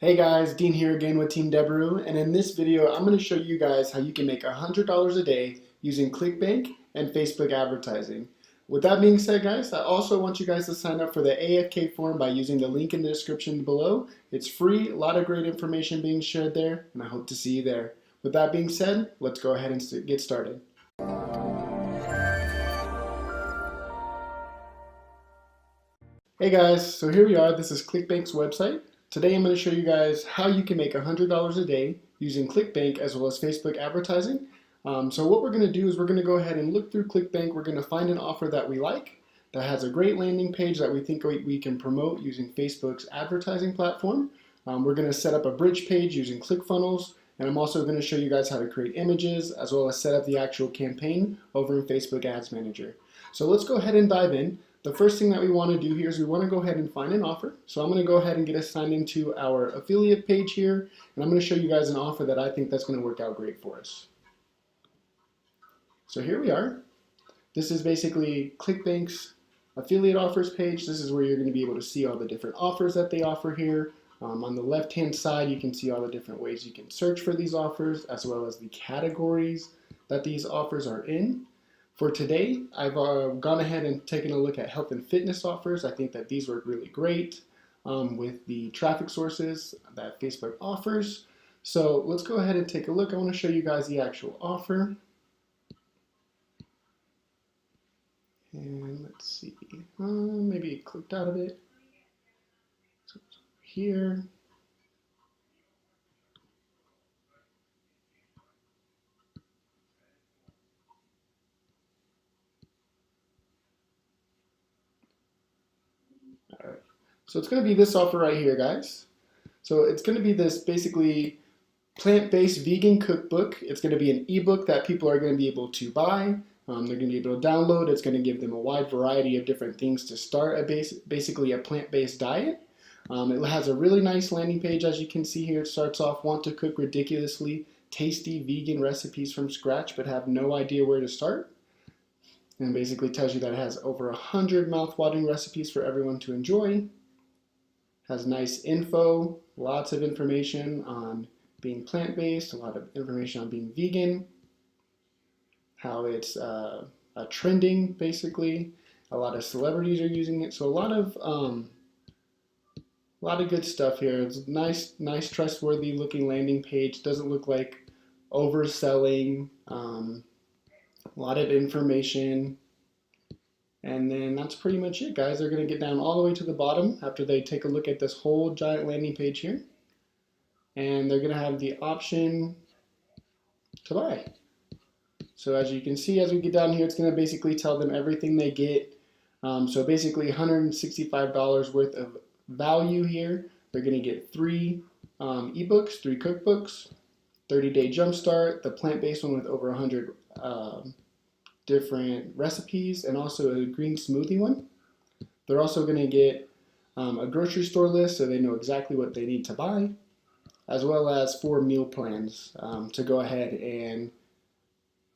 Hey guys, Dean here again with Team Debaru, and in this video I'm going to show you guys how you can make $100 a day using ClickBank and Facebook advertising. With that being said guys, I also want you guys to sign up for the AFK form by using the link in the description below. It's free, a lot of great information being shared there, and I hope to see you there. With that being said, let's go ahead and get started. Hey guys, so here we are. This is ClickBank's website. Today I'm going to show you guys how you can make $100 a day using ClickBank as well as Facebook advertising. So what we're going to do is we're going to go ahead and look through ClickBank. We're going to find an offer that we like, that has a great landing page that we think we can promote using Facebook's advertising platform. We're going to set up a bridge page using ClickFunnels, and I'm also going to show you guys how to create images as well as set up the actual campaign over in Facebook Ads Manager. So let's go ahead and dive in. The first thing that we want to do here is we want to go ahead and find an offer. So I'm going to go ahead and get us signed into our affiliate page here, and I'm going to show you guys an offer that I think that's going to work out great for us. So here we are. This is basically ClickBank's affiliate offers page. This is where you're going to be able to see all the different offers that they offer here. On the left hand side you can see all the different ways you can search for these offers as well as the categories that these offers are in. For today, I've gone ahead and taken a look at health and fitness offers. I think that these work really great with the traffic sources that Facebook offers. So let's go ahead and take a look. I want to show you guys the actual offer. And let's see, maybe it clicked out of it. So it's over here. All right. So it's going to be this offer right here, guys. So it's going to be this basically plant-based vegan cookbook. It's going to be an ebook that people are going to be able to buy. They're going to be able to download. It's going to give them a wide variety of different things to start basically a plant-based diet. It has a really nice landing page, as you can see here. It starts off, want to cook ridiculously tasty vegan recipes from scratch but have no idea where to start. And basically tells you that it has over 100 mouth-watering recipes for everyone to enjoy. Has nice info, lots of information on being plant-based, a lot of information on being vegan, how it's trending basically. A lot of celebrities are using it, so a lot of good stuff here. It's a nice, trustworthy looking landing page. Doesn't look like overselling. A lot of information. And then that's pretty much it, guys. They're going to get down all the way to the bottom after they take a look at this whole giant landing page here. And they're going to have the option to buy. So as you can see, as we get down here, it's going to basically tell them everything they get. So basically $165 worth of value here. They're going to get 3 ebooks, 3 cookbooks, 30-day jumpstart, the plant-based one with over 100 different recipes, and also a green smoothie one. They're also going to get a grocery store list so they know exactly what they need to buy, as well as 4 meal plans to go ahead and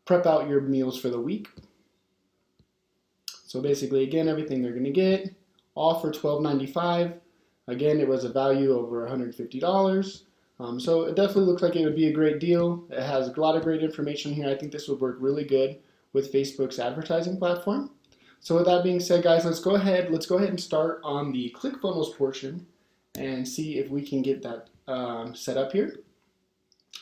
prep out your meals for the week. So basically, again, everything they're going to get, all for $12.95. Again, it was a value over $150. So it definitely looks like it would be a great deal. It has a lot of great information here. I think this would work really good with Facebook's advertising platform. So with that being said, guys, let's go ahead and start on the ClickFunnels portion and see if we can get that set up here.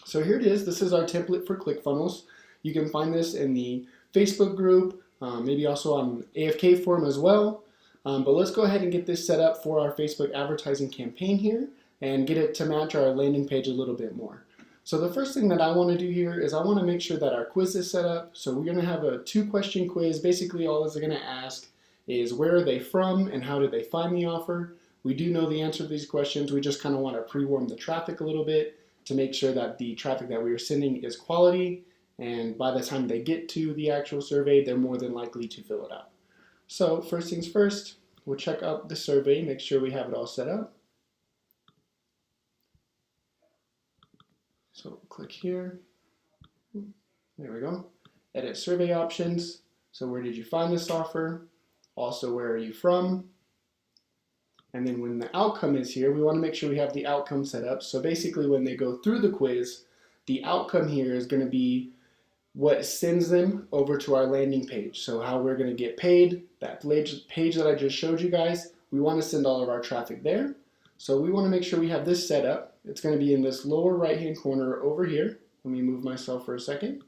So here it is. This is our template for ClickFunnels. You can find this in the Facebook group, maybe also on AFK forum as well. But let's go ahead and get this set up for our Facebook advertising campaign here and get it to match our landing page a little bit more. So the first thing that I want to do here is I want to make sure that our quiz is set up. So we're going to have a 2-question quiz. Basically all it's going to ask is where are they from and how did they find the offer. We do know the answer to these questions. We just kind of want to pre-warm the traffic a little bit to make sure that the traffic that we are sending is quality, and by the time they get to the actual survey, they're more than likely to fill it out. So first things first, we'll check out the survey, make sure we have it all set up. So click here, there we go, edit survey options. So where did you find this offer? Also, where are you from? And then when the outcome is here, we want to make sure we have the outcome set up. So basically when they go through the quiz, the outcome here is going to be what sends them over to our landing page. So how we're going to get paid, that page that I just showed you guys, we want to send all of our traffic there. So we want to make sure we have this set up. It's going to be in this lower right hand corner over here. Let me move myself for a second.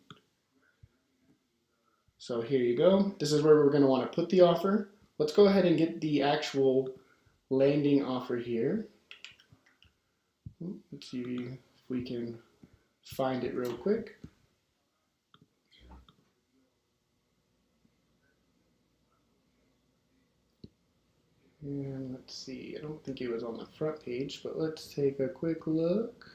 So here you go. This is where we're going to want to put the offer. Let's go ahead and get the actual landing offer here. Let's see if we can find it real quick. And let's see, I don't think it was on the front page, but let's take a quick look.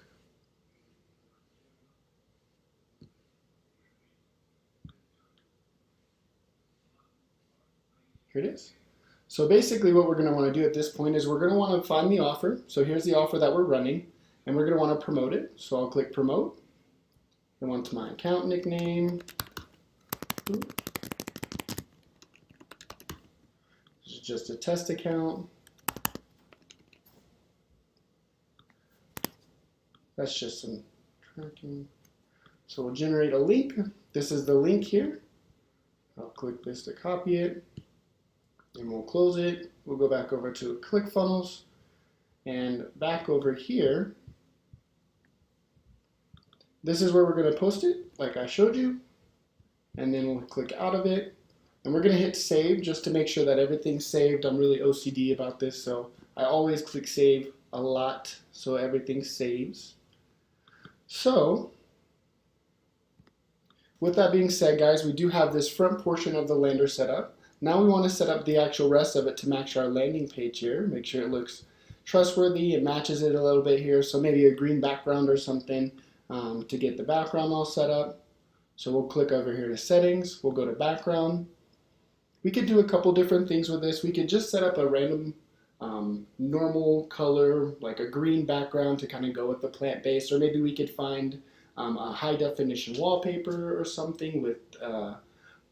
Here it is. So basically what we're going to want to do at this point is we're going to want to find the offer. So here's the offer that we're running, and we're going to want to promote it. So I'll click promote. I want my account nickname. This is just a test account. That's just some tracking. So we'll generate a link. This is the link here. I'll click this to copy it. And we'll close it. We'll go back over to ClickFunnels and back over here. This is where we're going to post it, like I showed you. And then we'll click out of it. And we're going to hit save just to make sure that everything's saved. I'm really OCD about this, so I always click save a lot so everything saves. So with that being said, guys, we do have this front portion of the lander set up. Now we want to set up the actual rest of it to match our landing page here. Make sure it looks trustworthy. It matches it a little bit here. So maybe a green background or something to get the background all set up. So we'll click over here to settings. We'll go to background. We could do a couple different things with this. We could just set up a random normal color, like a green background to kind of go with the plant base. Or maybe we could find a high definition wallpaper or something with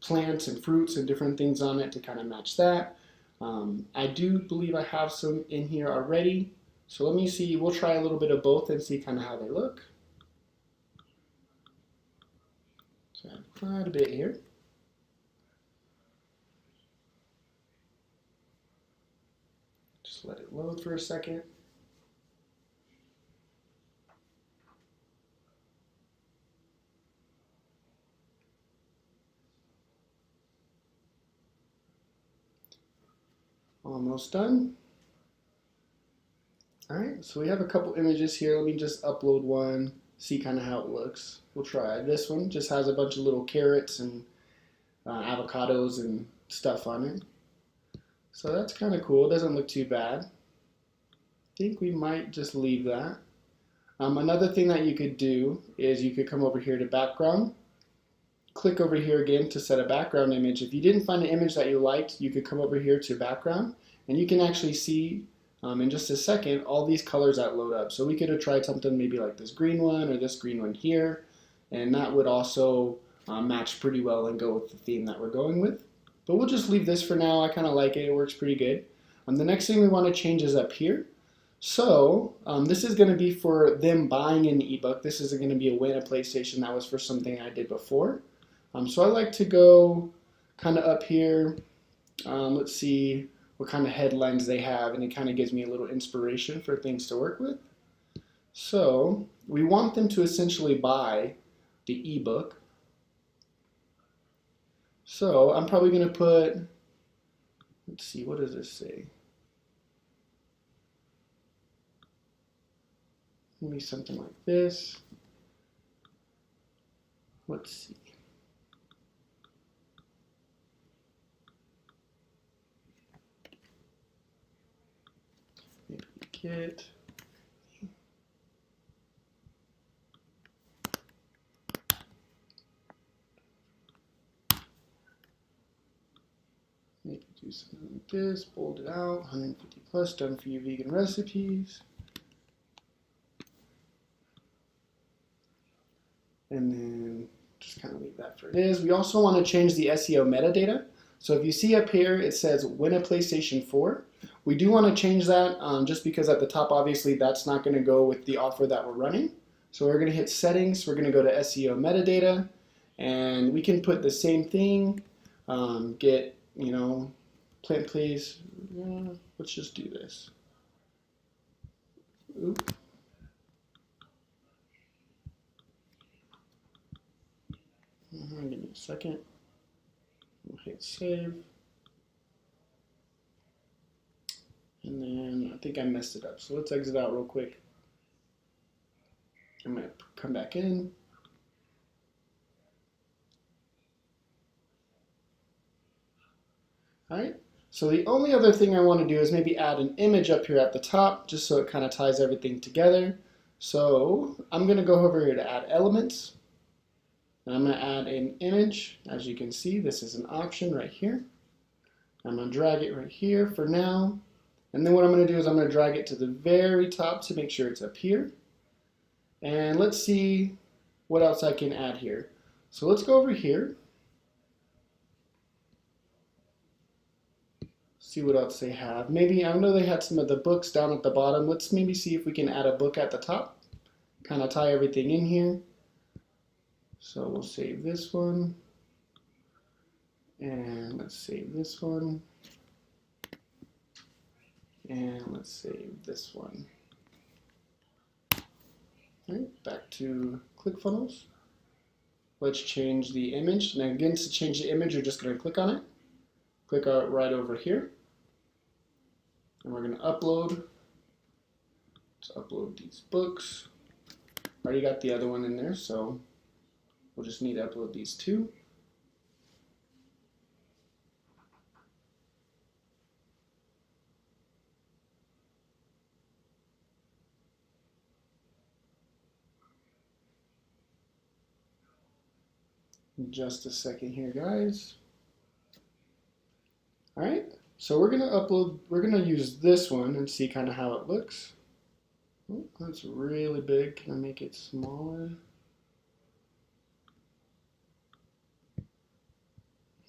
plants and fruits and different things on it to kind of match that. I do believe I have some in here already. So let me see, we'll try a little bit of both and see kind of how they look. So add quite a bit here. Just let it load for a second. Almost done. All right, so we have a couple images here. Let me just upload one, see kind of how it looks. We'll try this one. Just has a bunch of little carrots and avocados and stuff on it. So that's kind of cool. It doesn't look too bad. I think we might just leave that. Another thing that you could do is you could come over here to background. Click over here again to set a background image. If you didn't find an image that you liked, you could come over here to background, and you can actually see in just a second all these colors that load up. So we could have tried something maybe like this green one or this green one here, and that would also match pretty well and go with the theme that we're going with. But we'll just leave this for now. I kind of like it. It works pretty good. The next thing we want to change is up here. So this is going to be for them buying an ebook. This isn't going to be a win a PlayStation. That was for something I did before. So I like to go kind of up here. Let's see what kind of headlines they have, and it kind of gives me a little inspiration for things to work with. So we want them to essentially buy the ebook. So I'm probably going to put, let's see, what does this say? Maybe something like this. Let's see. Maybe get maybe do something like this, bold it out, 150 plus, done for you vegan recipes. And then just kind of leave that for it is. We also want to change the SEO metadata. So if you see up here, it says win a PlayStation 4. We do want to change that just because at the top, obviously, that's not going to go with the offer that we're running. So we're going to hit settings. We're going to go to SEO metadata, and we can put the same thing. Get, plant place. Let's just do this. Oop. Give me a second. We'll hit save. And then I think I messed it up. So let's exit out real quick. I'm going to come back in. All right. So the only other thing I want to do is maybe add an image up here at the top, just so it kind of ties everything together. So I'm going to go over here to add elements. And I'm going to add an image. As you can see, this is an option right here. I'm going to drag it right here for now. And then what I'm going to do is I'm going to drag it to the very top to make sure it's up here. And let's see what else I can add here. So let's go over here. See what else they have. Maybe, I know they had some of the books down at the bottom. Let's maybe see if we can add a book at the top. Kind of tie everything in here. So we'll save this one. And let's save this one. And let's save this one. All right, back to ClickFunnels. Let's change the image. Now again, to change the image, you're just going to click on it. Click right over here. And we're going to upload. Let's upload these books. Already got the other one in there, so we'll just need to upload these two. Just a second here, guys. All right, so we're gonna use this one and see kind of how it looks. Oh, that's really big. Can I make it smaller?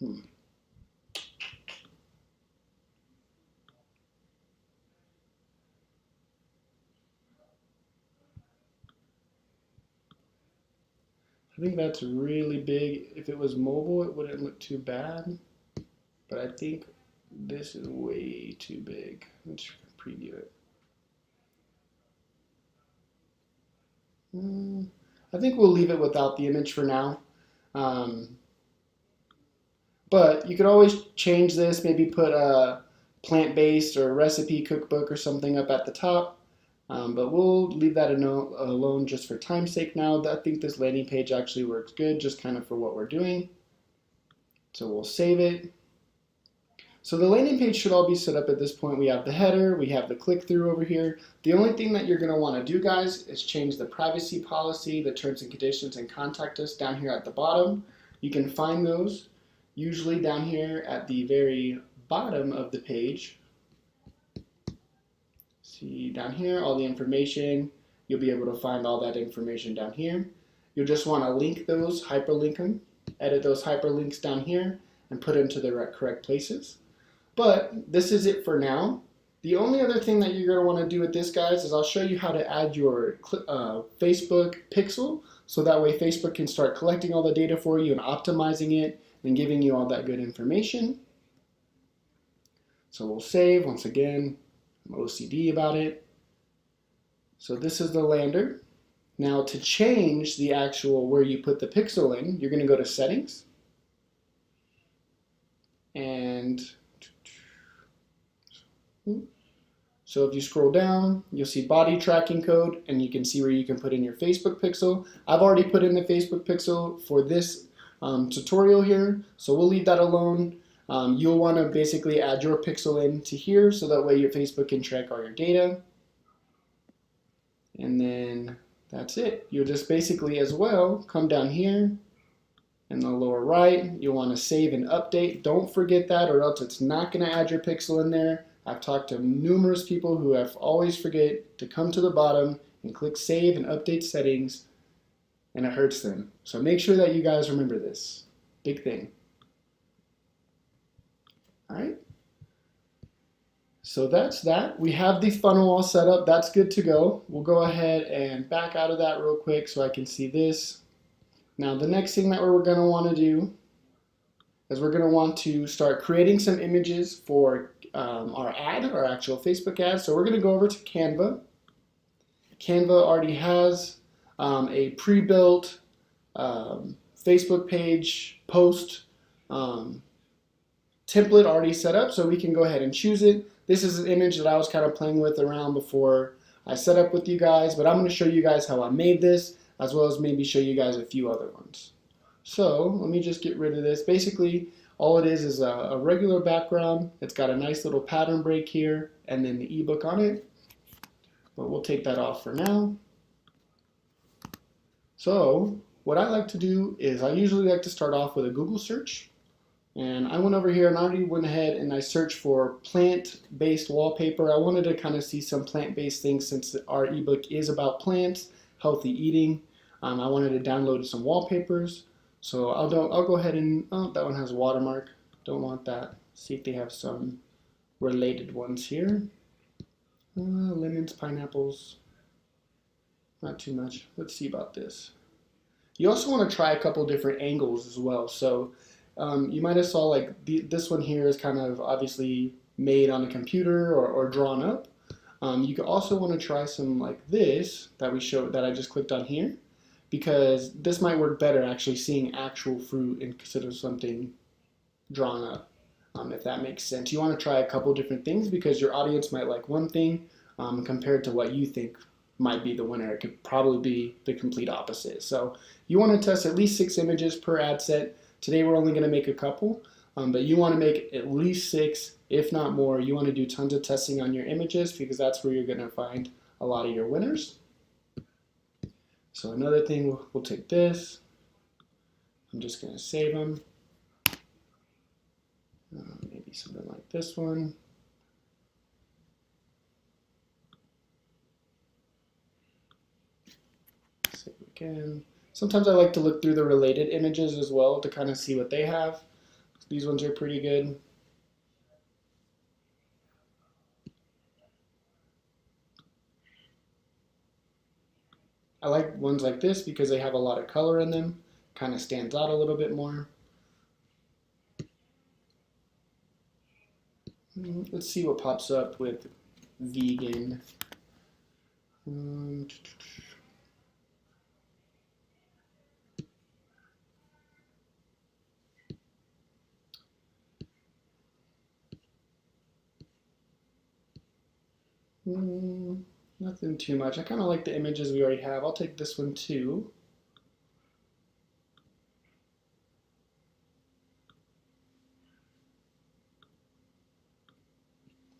I think that's really big. If it was mobile, it wouldn't look too bad. But I think this is way too big. Let's preview it. I think we'll leave it without the image for now. But you could always change this, maybe put a plant-based or recipe cookbook or something up at the top. But we'll leave that alone just for time's sake now. I think this landing page actually works good, just kind of for what we're doing. So we'll save it. So the landing page should all be set up at this point. We have the header, we have the click-through over here. The only thing that you're going to want to do, guys, is change the privacy policy, the terms and conditions, and contact us down here at the bottom. You can find those usually down here at the very bottom of the page. See down here, all the information. You'll be able to find all that information down here. You'll just want to link those, hyperlink them, edit those hyperlinks down here, and put them to the correct places. But this is it for now. The only other thing that you're going to want to do with this, guys, is I'll show you how to add your Facebook pixel, so that way Facebook can start collecting all the data for you and optimizing it and giving you all that good information. So we'll save. Once again, I'm OCD about it. So this is the lander. Now to change the actual where you put the pixel in, you're going to go to settings. And so if you scroll down, you'll see body tracking code, and you can see where you can put in your Facebook pixel. I've already put in the Facebook pixel for this tutorial here, so we'll leave that alone. You'll want to basically add your pixel into here, so that way your Facebook can track all your data. And then that's it. You'll just basically as well come down here in the lower right. You'll want to save and update. Don't forget that, or else it's not going to add your pixel in there. I've talked to numerous people who have always forget to come to the bottom and click save and update settings, and it hurts them. So make sure that you guys remember this. Big thing. All right. So that's that. We have the funnel all set up. That's good to go. We'll go ahead and back out of that real quick so I can see this. Now the next thing that we're going to want to do is we're going to want to start creating some images for our ad, our actual Facebook ad. So we're going to go over to Canva. Canva already has a pre-built Facebook page post template already set up, so we can go ahead and choose it. This is an image that I was kind of playing with around before I set up with you guys, but I'm going to show you guys how I made this, as well as maybe show you guys a few other ones. So let me just get rid of this. Basically, all it is a regular background. It's got a nice little pattern break here, and then the ebook on it. But we'll take that off for now. So what I like to do is I usually like to start off with a Google search. And I went over here and I already went ahead and I searched for plant-based wallpaper. I wanted to kind of see some plant-based things since our ebook is about plants, healthy eating. I wanted to download some wallpapers. So I'll go ahead and, oh, that one has a watermark. Don't want that. See if they have some related ones here. Lemons, pineapples, not too much. Let's see about this. You also want to try a couple different angles as well. So you might have saw like this one here is kind of obviously made on a computer or drawn up. You could also want to try some like this that I just clicked on here, because this might work better actually seeing actual fruit instead of something drawn up. If that makes sense. You want to try a couple different things because your audience might like one thing compared to what you think might be the winner. It could probably be the complete opposite. So you want to test at least 6 images per ad set. Today we're only going to make a couple, but you want to make at least 6, if not more. You want to do tons of testing on your images because that's where you're going to find a lot of your winners. So another thing, we'll take this. I'm just going to save them. Maybe something like this one. Save again. Sometimes I like to look through the related images as well to kind of see what they have. These ones are pretty good. I like ones like this because they have a lot of color in them. Kind of stands out a little bit more. Let's see what pops up with vegan. Nothing too much. I kind of like the images we already have. I'll take this one too.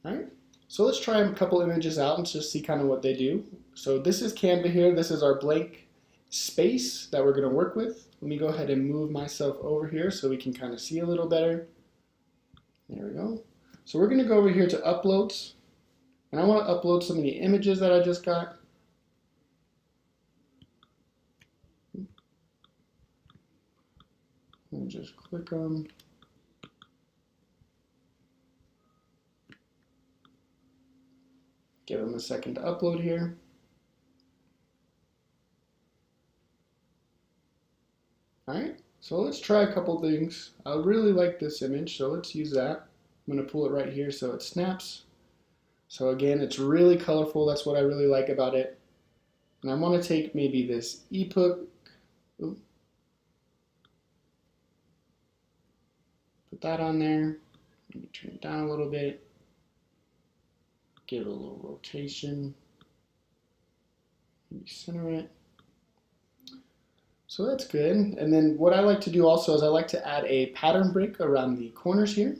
Alright, so let's try a couple images out and just see kind of what they do. So this is Canva here. This is our blank space that we're going to work with. Let me go ahead and move myself over here so we can kind of see a little better. There we go. So we're going to go over here to uploads. And I want to upload some of the images that I just got. And just click them. Give them a second to upload here. Alright, so let's try a couple things. I really like this image, so let's use that. I'm going to pull it right here so it snaps. So again, it's really colorful. That's what I really like about it. And I want to take maybe this ebook. Put that on there. Maybe turn it down a little bit. Give it a little rotation. Maybe center it. So that's good. And then what I like to do also is I like to add a pattern break around the corners here.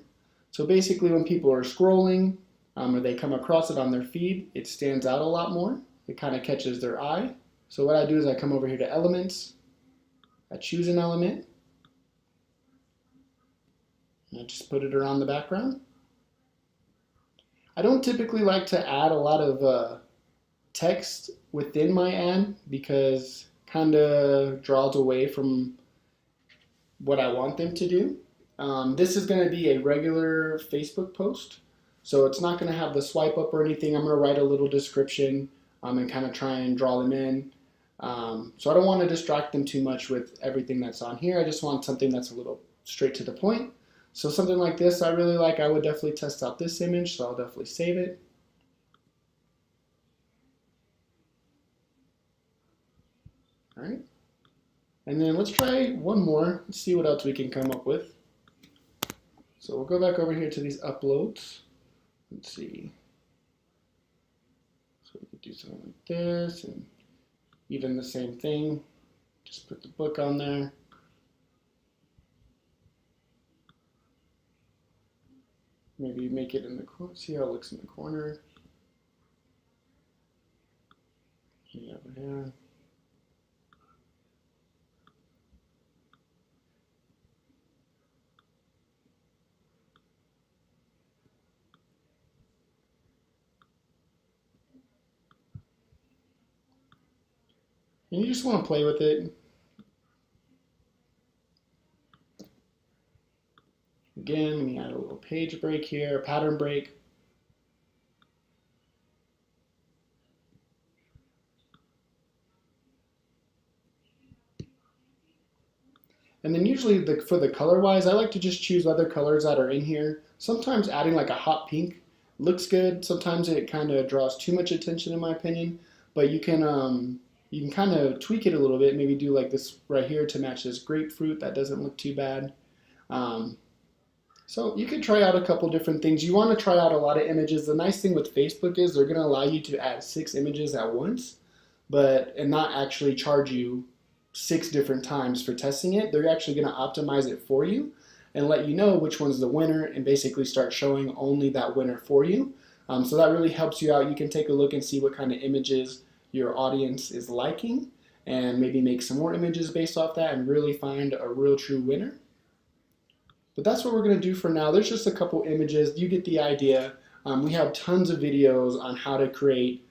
So basically when people are scrolling or they come across it on their feed, it stands out a lot more. It kind of catches their eye. So what I do is I come over here to elements. I choose an element. And I just put it around the background. I don't typically like to add a lot of text within my ad because kind of draws away from what I want them to do. This is going to be a regular Facebook post. So it's not going to have the swipe up or anything. I'm going to write a little description and kind of try and draw them in. So I don't want to distract them too much with everything that's on here. I just want something that's a little straight to the point. So something like this I really like. I would definitely test out this image, so I'll definitely save it. All right. And then let's try one more. Let's see what else we can come up with. So we'll go back over here to these uploads. Let's see. So we could do something like this, and even the same thing. Just put the book on there. Maybe make it in the corner. See how it looks in the corner. Yeah, over here. And you just want to play with it. Again, let me add a little page break here, a pattern break. And then usually for the color wise, I like to just choose other colors that are in here. Sometimes adding like a hot pink looks good. Sometimes it kind of draws too much attention in my opinion, but you can kind of tweak it a little bit. Maybe do like this right here to match this grapefruit. That doesn't look too bad. So you could try out a couple different things. You want to try out a lot of images. The nice thing with Facebook is they're going to allow you to add 6 images at once, and not actually charge you 6 different times for testing it. They're actually going to optimize it for you and let you know which one's the winner and basically start showing only that winner for you. So that really helps you out. You can take a look and see what kind of images your audience is liking and maybe make some more images based off that and really find a real true winner. But that's what we're going to do for now. There's just a couple images. You get the idea. We have tons of videos on how to create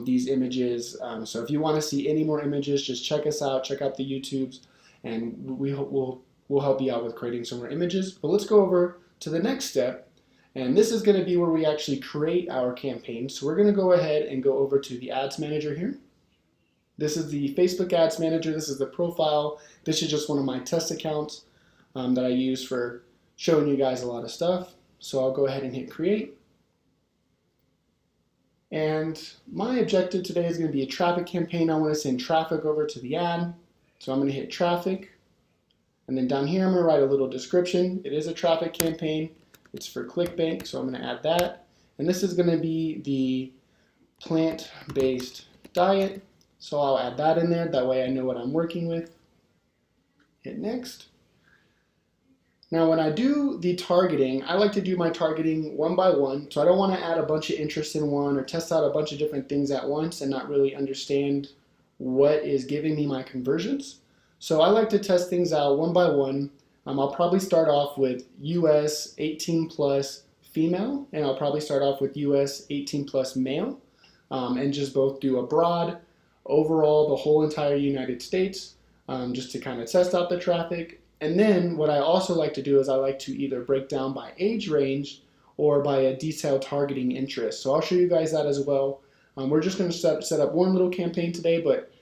these images. So if you want to see any more images, just check us out. Check out the YouTubes, and we'll help you out with creating some more images. But let's go over to the next step, and this is going to be where we actually create our campaign. So we're going to go ahead and go over to the Ads Manager here. This is the Facebook Ads Manager. This is the profile. This is just one of my test accounts that I use for showing you guys a lot of stuff. So I'll go ahead and hit create. And my objective today is going to be a traffic campaign. I want to send traffic over to the ad. So I'm going to hit traffic. And then down here I'm going to write a little description. It is a traffic campaign. It's for Clickbank, so I'm going to add that. And this is going to be the plant-based diet. So I'll add that in there. That way I know what I'm working with. Hit next. Now when I do the targeting, I like to do my targeting one by one. So I don't want to add a bunch of interest in one or test out a bunch of different things at once and not really understand what is giving me my conversions. So I like to test things out one by one. I'll probably start off with US 18 plus female, and I'll probably start off with US 18 plus male, and just both do a broad overall the whole entire United States, just to kind of test out the traffic. And then what I also like to do is I like to either break down by age range or by a detailed targeting interest. So I'll show you guys that as well. We're just going to set up one little campaign today, but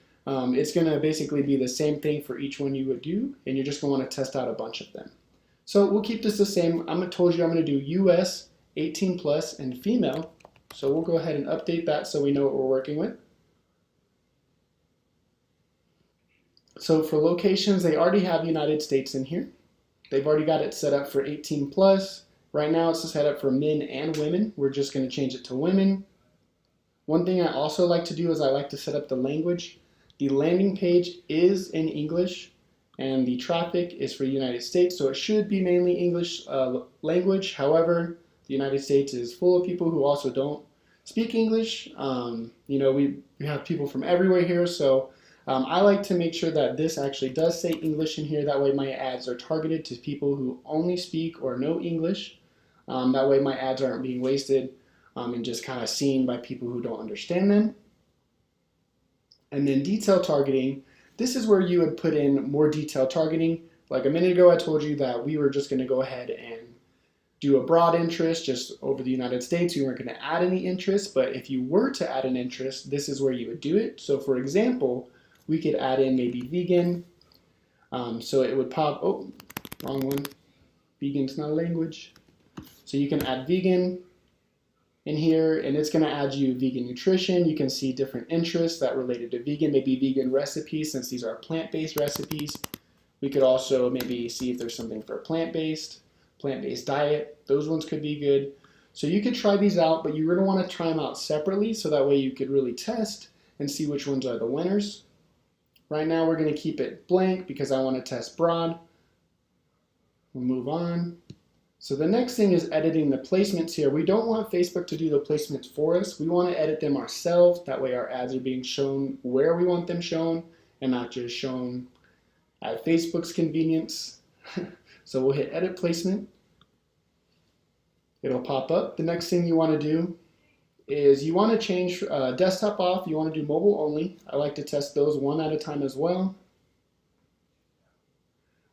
it's going to basically be the same thing for each one you would do, and you're just going to want to test out a bunch of them. So we'll keep this the same. told you I'm going to do US 18 plus and female. So we'll go ahead and update that so we know what we're working with. So for locations, they already have United States in here. They've already got it set up for 18 plus. Right now it's set up for men and women. We're just going to change it to women. One thing I also like to do is I like to set up the language. The landing page is in English and the traffic is for United States, so it should be mainly English language. However, the United States is full of people who also don't speak English. We have people from everywhere here, so I like to make sure that this actually does say English in here. That way my ads are targeted to people who only speak or know English. That way my ads aren't being wasted and just kind of seen by people who don't understand them. And then detail targeting. This is where you would put in more detailed targeting. Like a minute ago I told you that we were just going to go ahead and do a broad interest just over the United States. You weren't going to add any interest, but if you were to add an interest, this is where you would do it. So for example, we could add in maybe vegan. So it would pop, oh, wrong one. Vegan's not a language. So you can add vegan in here, and it's going to add you vegan nutrition. You can see different interests that related to vegan, maybe vegan recipes, since these are plant-based recipes. We could also maybe see if there's something for plant-based diet. Those ones could be good. So you could try these out, but you're going to want to try them out separately so that way you could really test and see which ones are the winners. Right now we're going to keep it blank because I want to test broad. We'll move on. So the next thing is editing the placements here. We don't want Facebook to do the placements for us. We want to edit them ourselves. That way our ads are being shown where we want them shown and not just shown at Facebook's convenience. So we'll hit edit placement. It'll pop up. The next thing you want to do is you want to change desktop off. You want to do mobile only. I like to test those one at a time as well.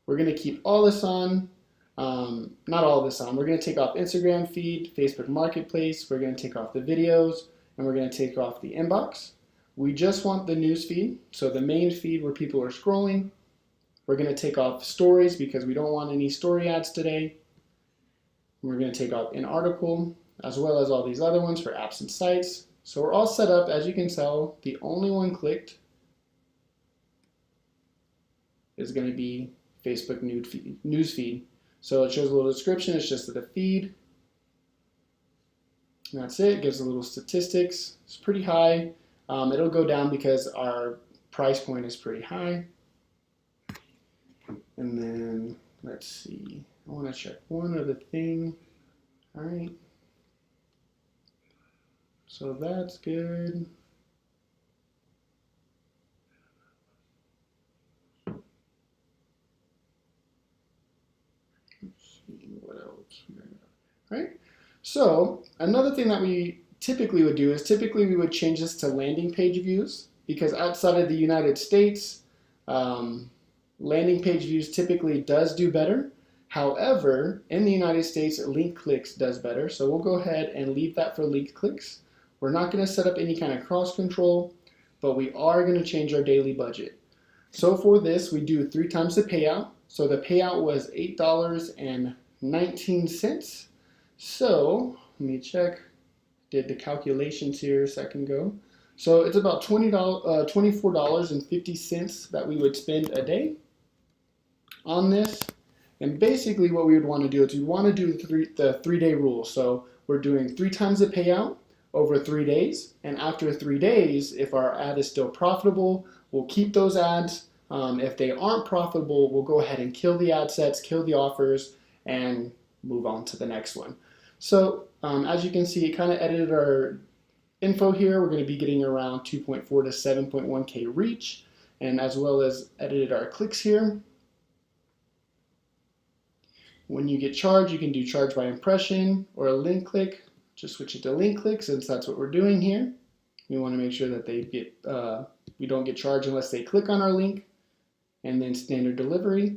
We're going to keep all this on. Not all of this on. We're going to take off Instagram feed, Facebook Marketplace. We're going to take off the videos, and we're going to take off the inbox. We just want the news feed, so the main feed where people are scrolling. We're going to take off stories because we don't want any story ads today. We're going to take off an article as well as all these other ones for apps and sites. So we're all set up. As you can tell, the only one clicked is going to be Facebook news feed. So it shows a little description. It's just the feed. And that's it. It gives a little statistics. It's pretty high. It'll go down because our price point is pretty high. And then let's see. I want to check one other thing. All right. So that's good. Let's see what else. All right. So another thing that we typically would do is typically we would change this to landing page views because outside of the United States, landing page views typically does do better. However, in the United States, link clicks does better. So we'll go ahead and leave that for link clicks. We're not going to set up any kind of cross control, but we are going to change our daily budget. So for this, we do 3 times the payout. So the payout was $8.19. So let me check. Did the calculations here a second ago. So it's about $24.50 that we would spend a day on this. And basically what we would want to do is we want to do the 3-day rule. So we're doing 3 times the payout over 3 days. And after 3 days, if our ad is still profitable, we'll keep those ads. If they aren't profitable, we'll go ahead and kill the ad sets, kill the offers, and move on to the next one. So as you can see, it kind of edited our info here. We're going to be getting around 2.4 to 7.1K reach, and as well as edited our clicks here. When you get charged, you can do charge by impression or a link click. Just switch it to link click since that's what we're doing here. We want to make sure that they get we don't get charged unless they click on our link, and then standard delivery.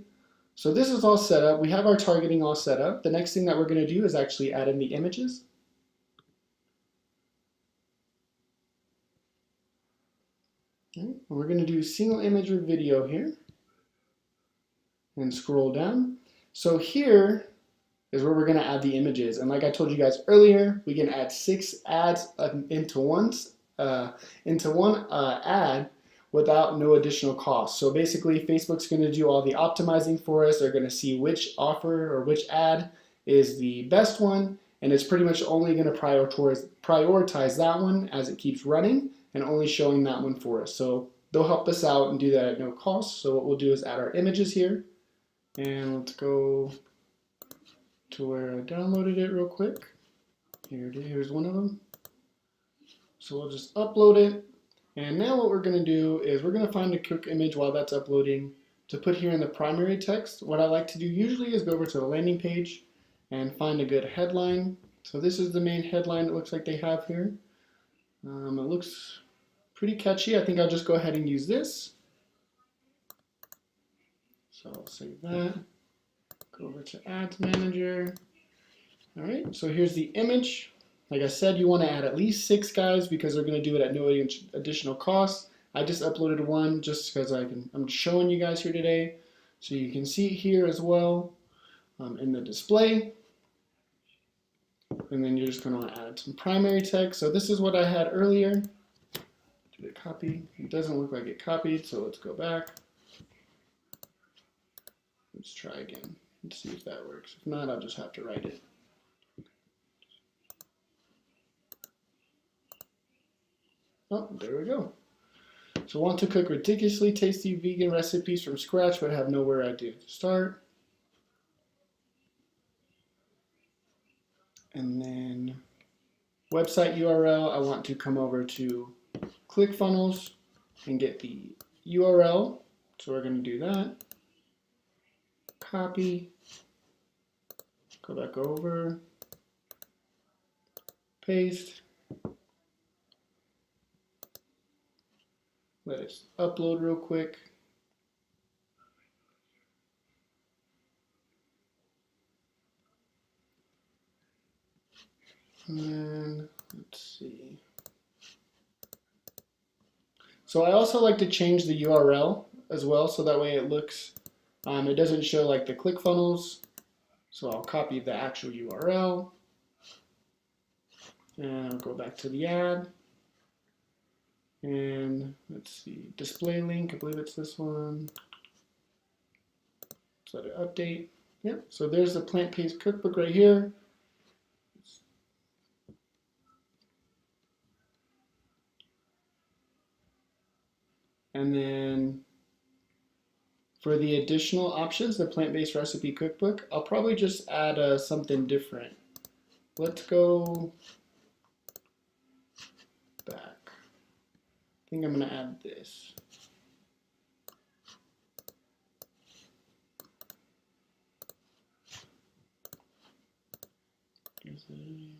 So this is all set up. We have our targeting all set up. The next thing that we're going to do is actually add in the images. Okay. We're going to do single image or video here and scroll down. So here is where we're going to add the images. And like I told you guys earlier, we can add 6 ads into one ad without no additional cost. So basically Facebook's going to do all the optimizing for us. They're going to see which offer or which ad is the best one, and it's pretty much only going to prioritize that one as it keeps running and only showing that one for us. So they'll help us out and do that at no cost. So what we'll do is add our images here, and let's go to where I downloaded it real quick. Here it is. Here's one of them. So we'll just upload it. And now what we're going to do is we're going to find a quick image while that's uploading to put here in the primary text. What I like to do usually is go over to the landing page and find a good headline. So this is the main headline it looks like they have here. It looks pretty catchy. I think I'll just go ahead and use this. So I'll save that. Go over to Ads Manager. All right, so here's the image. Like I said, you want to add at least 6 guys because they're going to do it at no additional cost. I just uploaded one just because I'm showing you guys here today. So you can see it here as well in the display. And then you're just going to add some primary text. So this is what I had earlier. Did it copy? It doesn't look like it copied, so let's go back. Let's try again. Let's see if that works. If not, I'll just have to write it. Oh, there we go. So want to cook ridiculously tasty vegan recipes from scratch but have nowhere idea to start. And then website URL, I want to come over to ClickFunnels and get the URL. So we're going to do that. Copy. Go back over. Paste. Let it upload real quick. And then, let's see. So I also like to change the URL as well, so that way it looks, it doesn't show like the ClickFunnels. So I'll copy the actual URL. And I'll go back to the ad. And let's see, display link, I believe it's this one. Let's let it update. Yep, so there's the plant-based cookbook right here. And then for the additional options, the plant-based recipe cookbook, I'll probably just add something different. Let's go back. I think I'm going to add this. Is it?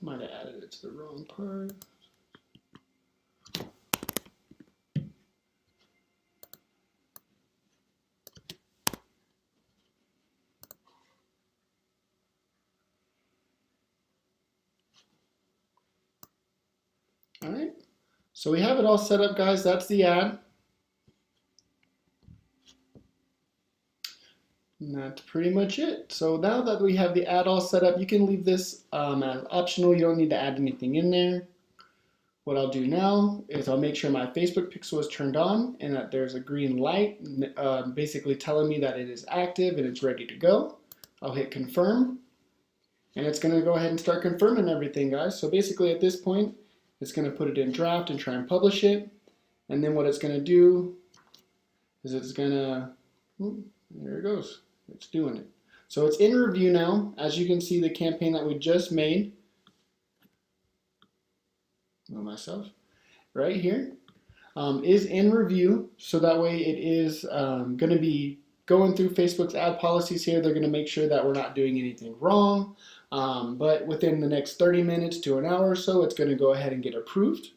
Might have added it to the wrong part. All right, so we have it all set up, guys. That's the ad. And that's pretty much it. So now that we have the ad all set up, you can leave this as optional. You don't need to add anything in there. What I'll do now is I'll make sure my Facebook pixel is turned on and that there's a green light basically telling me that it is active and it's ready to go. I'll hit confirm and it's going to go ahead and start confirming everything, guys. So basically at this point, it's going to put it in draft and try and publish it. And then what it's going to do is it's going to, there it goes. It's doing it. So it's in review now. As you can see, the campaign that we just made, myself, right here, is in review. So that way it is going to be going through Facebook's ad policies here. They're going to make sure that we're not doing anything wrong. But within the next 30 minutes to an hour or so, it's going to go ahead and get approved.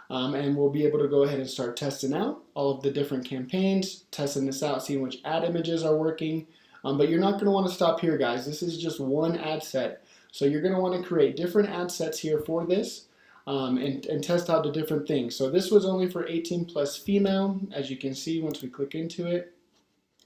And we'll be able to go ahead and start testing out all of the different campaigns, testing this out, seeing which ad images are working. But you're not going to want to stop here, guys. This is just one ad set. So you're going to want to create different ad sets here for this and test out the different things. So this was only for 18 plus female. As you can see, once we click into it,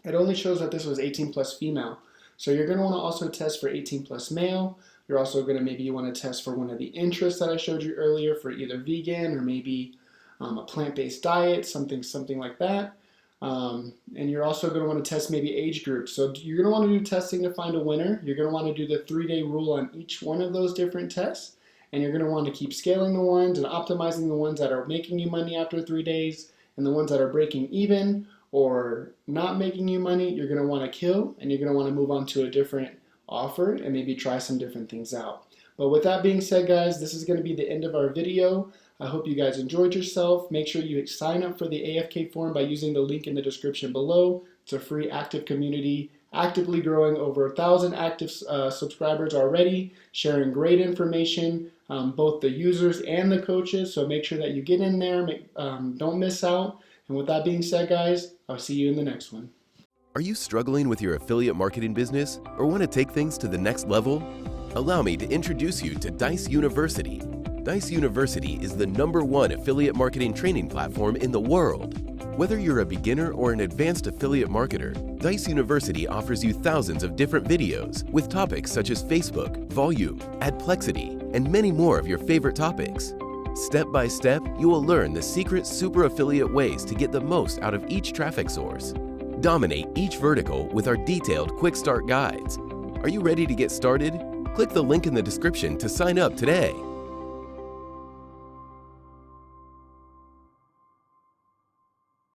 it only shows that this was 18 plus female. So you're going to want to also test for 18 plus male. You're also going to maybe want to test for one of the interests that I showed you earlier for either vegan or maybe a plant-based diet, something like that. And you're also going to want to test maybe age groups. So you're going to want to do testing to find a winner. You're going to want to do the 3-day rule on each one of those different tests. And you're going to want to keep scaling the ones and optimizing the ones that are making you money after 3 days, and the ones that are breaking even or not making you money, you're going to want to kill, and you're going to want to move on to a different offer and maybe try some different things out. But with that being said, guys, this is going to be the end of our video. I hope you guys enjoyed yourself. Make sure you sign up for the AFK forum by using the link in the description below. It's a free active community, actively growing over 1,000 active subscribers already, sharing great information, both the users and the coaches. So make sure that you get in there, don't miss out. And with that being said, guys, I'll see you in the next one. Are you struggling with your affiliate marketing business or want to take things to the next level? Allow me to introduce you to Dijs University. Dijs University is the #1 affiliate marketing training platform in the world. Whether you're a beginner or an advanced affiliate marketer, Dijs University offers you thousands of different videos with topics such as Facebook, volume, adplexity, and many more of your favorite topics. Step by step, you will learn the secret super affiliate ways to get the most out of each traffic source. Dominate each vertical with our detailed quick start guides. Are you ready to get started? Click the link in the description to sign up today.